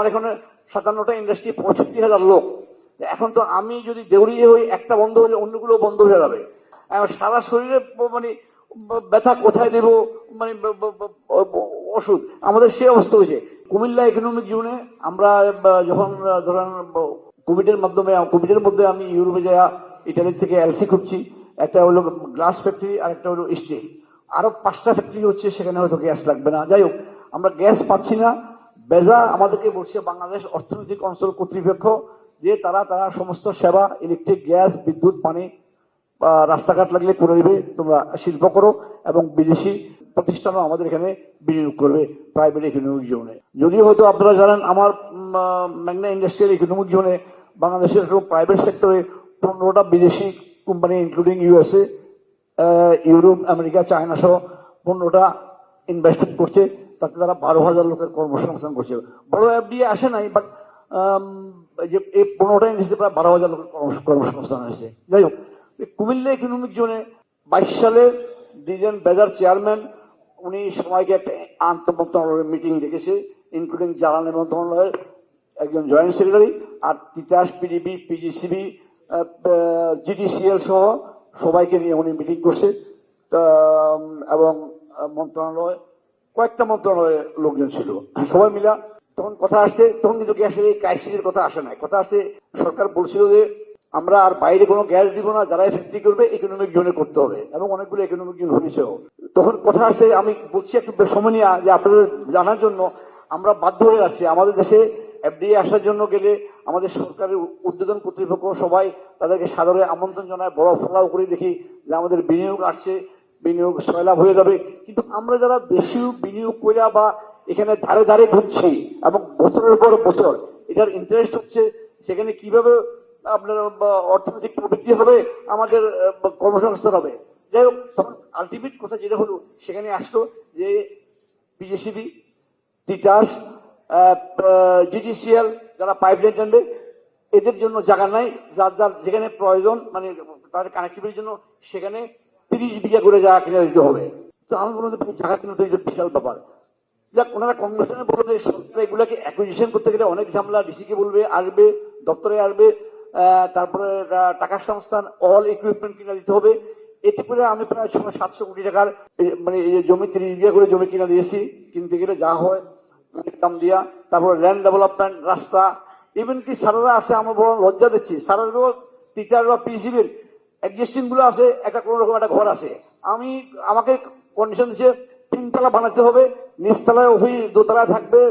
আমার এখানে 57টা ইন্ডাস্ট্রি, 65,000 লোক। এখন তো আমি যদি দেউড়িয়ে হই, একটা বন্ধ হলে অন্যগুলো বন্ধ হয়ে যাবে। সারা শরীরে মানে ব্যথা, কোথায় দেব মানে ওষুধ, আমাদের সেই অবস্থা হয়েছে। কুমিল্লা ইকোনমিক জোনে আমরা যখন ধরেন কোভিডের মধ্যে আমি ইউরোপে যাই, ইটালি থেকে এলসি করছি। একটা হলো গ্লাস ফ্যাক্টরি, আর একটা হলো স্টিল। আরো 5টা ফ্যাক্টরি হচ্ছে, সেখানে হয়তো গ্যাস লাগবে না। যাই হোক, আমরা গ্যাস পাচ্ছি না। বেজা আমাদেরকে বলছে বাংলাদেশ অর্থনৈতিক অঞ্চল কর্তৃপক্ষ যে তারা সমস্ত সেবা, ইলেকট্রিক, গ্যাস, বিদ্যুৎ, পানি, রাস্তাঘাট লাগলে করে দিবে, তোমরা শিল্প করো, এবং বিদেশি প্রতিষ্ঠানও আমাদের এখানে বিনিয়োগ করবে প্রাইভেট ইকোনমিক জোনে। যদিও হয়তো আপনারা জানেন, আমার মেঘনা ইন্ডাস্ট্রিয়াল ইকোনমিক জোনে বাংলাদেশের প্রাইভেট সেক্টরে 15টা বিদেশি company, including USA, Europe, America, China সহ 15টা ইনভেস্টমেন্ট করছে। তাতে তারা 12,000 লোকের কর্মসংস্থান করছে। বড় এফডিএ আসে নাই, বাট যে এই 15টা ইন্ডাস্ট্রি প্রায় 12,000 লোকের কর্মসংস্থান হয়েছে। যাই হোক, কুমিল্লা ইকোনমিক জোনে 22 সালে দিলেন বেজার চেয়ারম্যান, উনি সবাইকে একটা আন্তঃমন্ত্রণালয়ের মিটিং ডেকেছে, ইনক্লুডিং জ্বালানি মন্ত্রণালয়ের একজন জয়েন্ট সেক্রেটারি, আর তিতাস, পিডিবি, পিজিসিবি, জিডিসিএল সহ সবাইকে নিয়ে উনি মিটিং করছে। এবং মন্ত্রণালয়, কয়েকটা মন্ত্রণালয়ের লোকজন ছিল, সবাই মিলা তখন কথা আসছে। তখন কিন্তু গ্যাসের এই ক্রাইসিসের কথা আসে নাই। কথা আসছে, সরকার বলছিল যে আমরা আর বাইরে কোনো গ্যাস দিব না, যারা ফ্যাক্টরি করবে ইকোনমিক জোনে করতে হবে, এবং অনেকগুলো ইকোনমিক জোন হয়েছে। তখন কথা আসছে, আমি বলছি একটু সময় নিয়ে যে আপনাদের জানার জন্য, আমরা বাধ্য হয়ে আছি আমাদের দেশে এফডিএ আসার জন্য গেলে আমাদের সরকারের উদ্বোধন কর্তৃপক্ষ সবাই তাদেরকে সাদরে আমন্ত্রণ জানায়, বড় ফলাও করে দেখি যে আমাদের বিনিয়োগ আসছে, বিনিয়োগ সয়লাভ হয়ে যাবে। কিন্তু আমরা যারা দেশীয় বিনিয়োগ কইরা বা এখানে ধারে ধারে ঘুরছি, এবং বছরের পর বছর এটার ইন্টারেস্ট হচ্ছে, সেখানে কিভাবে আপনার অর্থনৈতিক প্রবৃদ্ধি হবে, আমাদের কর্মসংস্থান হবে। যাই হোক, তখন আলটিমেট কথা যেটা হলো, সেখানে আসলো যে পিজিসিবি, তিতাস, জিডিসিএল যারা পাইপলাইন টানবে, এদের জন্য জায়গা নাই। যার যার যেখানে প্রয়োজন, মানে তাদের কানেক্টিভিটির জন্য সেখানে 30 বিঘা করে জায়গা কিনে দিতে হবে। তো আমি বললাম, জায়গা কিনে তো বিশাল ব্যাপার। যাক, ওনারা কংগ্রেসে বললো যে সরকার এগুলাকে অ্যাকুইজিশন করতে গেলে অনেক ঝামেলা, ডিসিকে বলবে, আসবে, দপ্তরে আসবে, তারপরে টাকার সংস্থান, অল ইকুইপমেন্ট কিনে দিতে হবে। এতে করে আমি প্রায় 700 কোটি টাকার মানে জমি 30 বিঘা করে জমি কিনে দিয়েছি। কিনতে গেলে যা হয় দাম দিয়া, তারপরে ল্যান্ড ডেভেলপমেন্ট, রাস্তা, ইভেন কি সারারা আছে, আমার বড় লজ্জা দিচ্ছি, সারারও তিতার বা পিসিবির এক্সিস্টিং গুলো আছে, একটা কোন রকম একটা ঘর আছে। আমাকে কন্ডিশন দিচ্ছে 3 তলা বানাতে হবে, নিচতলায় অফিস, দোতলায় থাকবে,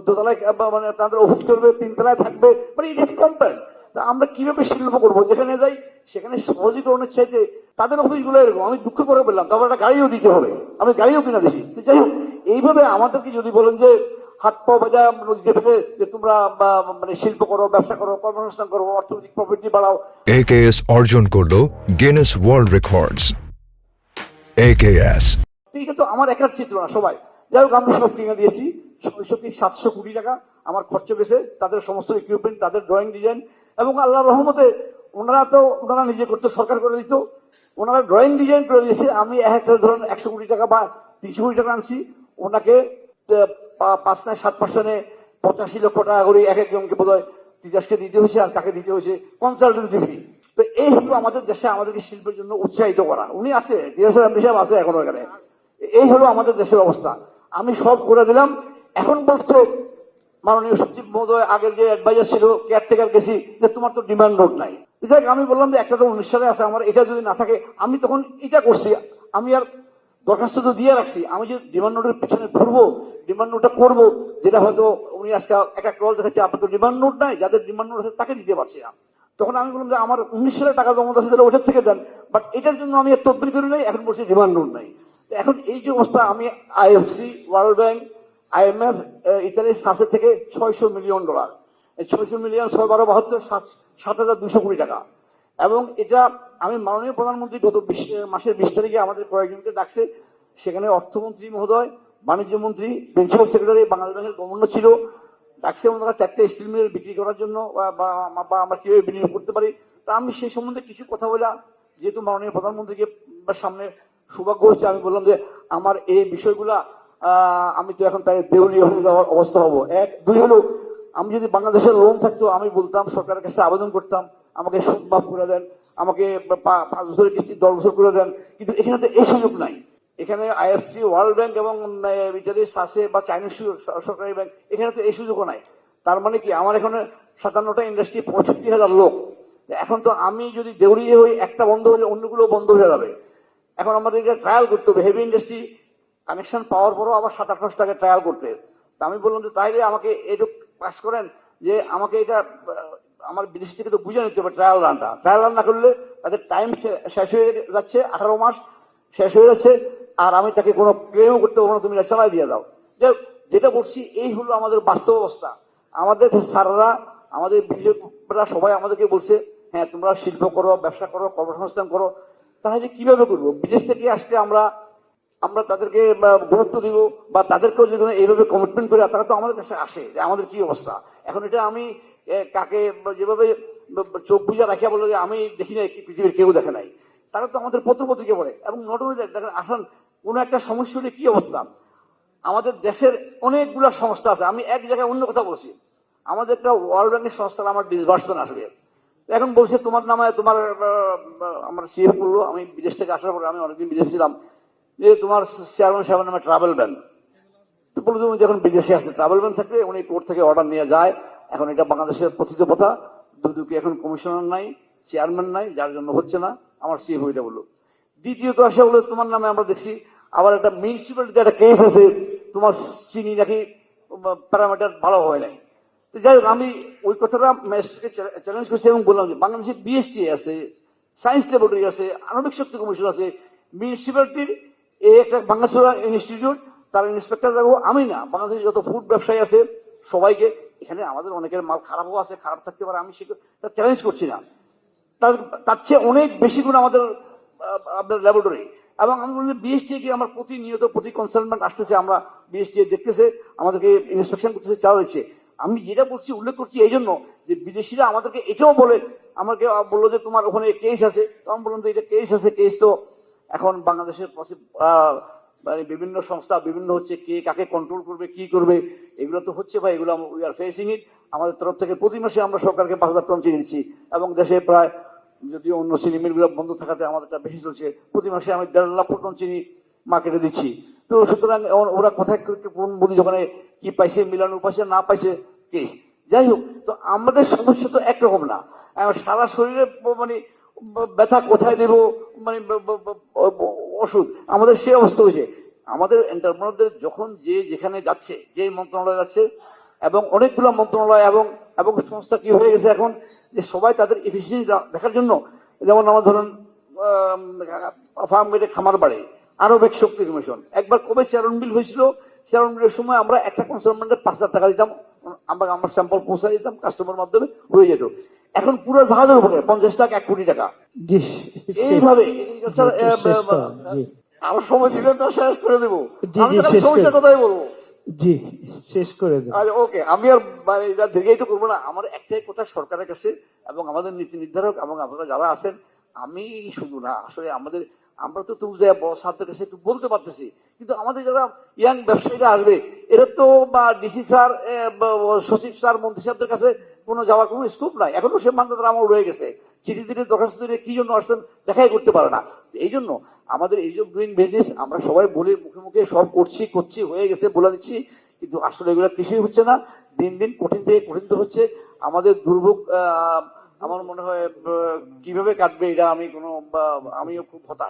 দোতলায় মানে তাদের অফিস করবে, 3 তলায় থাকবে, মানে ইট ইজ কম্পেয়ার। আমরা কিভাবে শিল্প করবো? যেখানে যাই সেখানে সহজীকরণের চাইতে তাদের অফিস গুলো এরকম। আমি দুঃখ করে বললাম, তারপর একটা গাড়িও দিতে হবে, আমি গাড়িও কিনা দিছি। যাই হোক, এইভাবে আমাদেরকে যদি বলেন যে হাত পা বাজায় দিতে ফেলে যে তোমরা মানে শিল্প করো, ব্যবসা করো, কর্মসংস্থান করো, অর্থনৈতিক প্রবৃদ্ধি বাড়াও, AKS অর্জন করলো গিনেস ওয়ার্ল্ড রেকর্ডস। AKS এটা তো আমার একার চিত্র না, সবাই। যাই হোক, আমি সব কিনে দিয়েছি। 700 কোটি টাকা আমার খরচ গেছে, তাদের সমস্ত ইকুইপমেন্ট, তাদের ড্রয়িং ডিজাইন, এবং আল্লাহর রহমতে ওনারা নিজে করতে, সরকার করে দিত। ওনারা ড্রয়িং ডিজাইন করে দিয়েছে। আমি ধরুন 100 কোটি টাকা বা 300 কোটি টাকা আনছি, ওনাকে 5-7% 85 লক্ষ টাকা করে এক একজনকে বোধ হয় তিতাসকে দিতে হয়েছে, আর কাকে দিতে হয়েছে কনসালটেন্সি ফি। তো এই হলো আমাদের দেশে আমাদেরকে শিল্পের জন্য উৎসাহিত করা। উনি আছে, দিয়াসের এমপি সাহেব আছে এখনো এখানে। এই হলো আমাদের দেশের অবস্থা। আমি সব করে দিলাম। এখন বলছে মাননীয় সচিব মহোদয়, আগের যে অ্যাডভাইজার ছিল, কেয়ারটেকার গেছি, যে তোমার তো ডিমান্ড নোট নাই। আমি বললাম যে একটা তো 19 সালে আছে, আমার এটা যদি না থাকে, আমি তখন এটা করছি, আমি আর দরখাস্ত তো দিয়ে রাখছি, আমি যে ডিমান্ড নোটের পিছনে ঘুরবো, ডিমান্ড নোটটা করবো, যেটা হয়তো উনি আজকে একটা ক্লজ দেখাচ্ছে, আপনার তো ডিমান্ড নোট নাই, যাদের ডিমান্ড নোট আছে তাকে দিতে পারছি না। তখন আমি বললাম যে আমার 19 সালে টাকা জমা আছে, তাহলে ওটার থেকে দেন, বাট এটার জন্য আমি তদবির করি নাই, এখন বলছি ডিমান্ড নোট নাই। এখন এই যে অবস্থা, আমি আইএফসি, ওয়ার্ল্ড ব্যাংক, IMF, ইতালির সাসে থেকে $600 মিলিয়ন, 600 মিলিয়ন 6-12-72 7,200 কোটি টাকা। এবং এটা আমি মাননীয় প্রধানমন্ত্রী গত মাসের 20 তারিখে আমাদের কয়েকজনকে ডাকছে, সেখানে অর্থমন্ত্রী মহোদয়, বাণিজ্য মন্ত্রী, প্রিন্সিপাল সেক্রেটারি, বাংলাদেশ ব্যাংকের গভর্নর ছিল, ডাকছে ওনারা 4টে স্টিল মিল বিক্রি করার জন্য, বা আমরা কিভাবে বিনিয়োগ করতে পারি। তা আমি সেই সম্বন্ধে কিছু কথা বলা, যেহেতু মাননীয় প্রধানমন্ত্রীকে সামনে সৌভাগ্য হচ্ছে, আমি বললাম যে আমার এই বিষয়গুলা আমি তো এখন তাই দেউলিয়া হয়ে যাওয়ার অবস্থা হবো। এক, দুই হলো, আমি যদি বাংলাদেশের লোন থাকতো আমি বলতাম সরকারের কাছে আবেদন করতাম আমাকে সুদ মাফ করে দেন, আমাকে 5 বছরের কিস্তি 10 বছর করে দেন, কিন্তু এখানে তো এই সুযোগ নাই। এখানে আইএফসি, ওয়ার্ল্ড ব্যাংক এবং ইটালির সাসে বা চাইনিজ সরকারি ব্যাংক, এখানে তো এই সুযোগও নাই। তার মানে কি, আমার এখানে 57টা ইন্ডাস্ট্রি, 65,000 লোক। এখন তো আমি যদি দেউলিয়া হই, একটা বন্ধ হলে অন্যগুলো বন্ধ হয়ে যাবে। এখন আমাদের এটা ট্রায়াল করতে হবে, হেভি ইন্ডাস্ট্রি কানেকশন পাওয়ার পরও আবার 7-8 মাস টাকা ট্রায়াল করতে। তা আমি বললাম যে তাইলে আমাকে এইটুকু পাস করেন যে আমাকে এটা আমার বিদেশি থেকে তো বুঝে নিতে হবে ট্রায়াল রানটা। ট্রায়াল রান না করলে তাদের টাইম শেষ হয়ে যাচ্ছে, 18 মাস শেষ হয়ে যাচ্ছে, আর আমি তাকে কোনো ক্লেমও করতে পারবো না, তুমি এটা চালাই দিয়ে দাও। যেটা বলছি এই হলো আমাদের বাস্তব অবস্থা। আমাদের স্যাররা, আমাদের বিশেষজ্ঞরা সবাই আমাদেরকে বলছে, হ্যাঁ তোমরা শিল্প করো, ব্যবসা করো, কর্মসংস্থান করো। তাহলে কিভাবে করবো? বিদেশ থেকে আসলে আমরা তাদেরকে গুরুত্ব দিব, বা তাদেরকেও যদি এইভাবে কমিটমেন্ট করে, তারা তো আমাদের কাছে আসে যে আমাদের কি অবস্থা। এখন এটা আমি কাকে যেভাবে চোখ বুঝা রাখিয়া বললো যে আমি দেখি নাই, পৃথিবীর কেউ দেখে নাই, তারা তো আমাদের পত্র পত্রিকা পড়ে। এবং নট অনলি দ্যাট, দেখেন আসেন কোনো একটা সমস্যা হলে কি অবস্থা। আমাদের দেশের অনেকগুলা সংস্থা আছে, আমি এক জায়গায় অন্য কথা বলছি, আমাদের একটা ওয়ার্ল্ড ব্যাংকের সংস্থার আমার ডিসবার্সমেন্ট আসবে। এখন বলছে তোমার নামে তোমার আমার সিএফ করলো, আমি বিদেশ থেকে আসার পরে, আমি অনেকদিন বিদেশ ছিলাম, যে তোমার চেয়ারম্যান সাহেবের নামে ট্রাভেল ব্যান। তো বললো তুমি যখন বিদেশে আসছে ট্রাভেল ব্যান থাকলে উনি কোর্ট থেকে অর্ডার নিয়ে যায়। এখন এটা বাংলাদেশের প্রথিত কথা, দুদুকে এখন কমিশনার নাই, চেয়ারম্যান নাই, যার জন্য হচ্ছে না। আমার সিএফ ওইটা বললো। দ্বিতীয়ত আসে বলে তোমার নামে আমরা দেখছি আবার একটা মিউনিসিপ্যালিটিতে একটা কেস আছে, তোমার চিনি নাকি প্যারামিটার ভালো হয় নাই। যাই হোক, আমি ওই কথাটা ম্যাজিস্ট্রেটকে চ্যালেঞ্জ করছি এবং বললাম যে বাংলাদেশে বিএসটি আছে, সায়েন্স ল্যাবরেটরি আছে, আণবিক শক্তি কমিশন আছে, মিউনিসিপ্যালিটির এই একটা বাংলাদেশ ইনস্টিটিউট, তার ইন্সপেক্টর যাবো আমি না, বাংলাদেশে যত ফুড ব্যবসায়ী আছে সবাইকে। এখানে আমাদের অনেকের মাল খারাপও আছে, খারাপ থাকতে পারে, আমি সেটা চ্যালেঞ্জ করছি না। তার চেয়ে অনেক বেশি গুণ আমাদের আপনার ল্যাবরেটরি। এবং আমি বলি বিএসটি কে আমার প্রতিনিয়ত প্রতি কনসালটেন্ট আসতেছে, আমরা বিএসটি দেখতেছে, আমাদেরকে ইন্সপেকশন করতেছে, চাওয়া দিচ্ছে। আমি যেটা বলছি, উল্লেখ করছি এই জন্য যে বিদেশিরা আমাদেরকে এটাও বলে, আমাকে বললো যে তোমার ওখানে কেস আছে। তো আমি বললাম তো এটা কেস আছে, কেস তো এখন বাংলাদেশের মানে বিভিন্ন সংস্থা বিভিন্ন হচ্ছে, কে কাকে কন্ট্রোল করবে, কি করবে, এগুলো তো হচ্ছে ভাই, এগুলো উই আর ফেসিং ইট। আমাদের তরফ থেকে প্রতি মাসে আমরা সরকারকে 5,000 টন চিনি দিচ্ছি, এবং দেশে প্রায়, যদিও অন্য চিনি মিলগুলো বন্ধ থাকাতে আমাদেরটা বেশি চলছে, প্রতি মাসে আমি 1.5 লক্ষ টন চিনি মার্কেটে দিচ্ছি। তো সুতরাং ওরা কোথায় কোন মোদি যখন কি পাইছে, মিলানো পাইছে না পাইছে কেস। যাই হোক, তো আমাদের সমস্যা তো একরকম না, সারা শরীরে মানে ব্যথা, কোথায় দেব মানে ওষুধ, আমাদের সেই অবস্থা হয়েছে। আমাদের এন্টারপ্রেনারদের যখন যে যেখানে যাচ্ছে, যে মন্ত্রণালয় যাচ্ছে, এবং অনেকগুলো মন্ত্রণালয় এবং এবং সংস্থা কি হয়ে গেছে এখন, যে সবাই তাদের এফিসিয়েন্সি দেখার জন্য, যেমন আমার ধরুন ফার্ম গেটে খামার বাড়ে, আণবিক শক্তি কমিশন, একবার কবে চেয়ারন বিল হয়েছিল, চেয়ারন বিলের সময় আমরা একটা কনসালমেন্টে 5,000 টাকা দিতাম, আমরা আমার স্যাম্পল পৌঁছে দিতাম, কাস্টমার মাধ্যমে হয়ে যেত। এখন পুরো জাহাজের উপরে 50 লাখ, 1 কোটি টাকা এইভাবে। আরো সময় দিলে তো শেষ করে দেবো, আমি সমস্যার কথাই বলবো। জি, শেষ করে দেব। আচ্ছা, ওকে, আমি আর মানে এটা দীর্ঘায়িত করবো না। আমার একটাই কথা সরকারের কাছে এবং আমাদের নীতি নির্ধারক এবং আপনারা যারা আছেন, আমি শুধু না, আসলে আমরা তো স্যারদের কাছে একটু বলতে পারতেছি, কিন্তু আমাদের যারা ইয়াং ব্যবসায়ীরা আসবে, এরা তো বা ডিসি স্যার, সচিব স্যার, মন্ত্রী সাহেবদের কাছে কোনো যাওয়ার কোনো স্কোপ নাই। এখনো সে মান্যতার আমল রয়ে গেছে, চিঠি দিলে দরখাস্ত দিলে কি জন্য আসছেন দেখাই করতে পারে না। এই জন্য আমাদের এই যে ডুইং বিজনেস, আমরা সবাই বলি মুখে মুখে সব করছি হয়ে গেছে বলে দিচ্ছি, কিন্তু আসলে এগুলো কিছুই হচ্ছে না। দিন দিন কঠিন থেকে কঠিন হচ্ছে। আমাদের দুর্ভোগ আমার মনে হয় কিভাবে কাটবে এটা আমিও খুব হতাশ।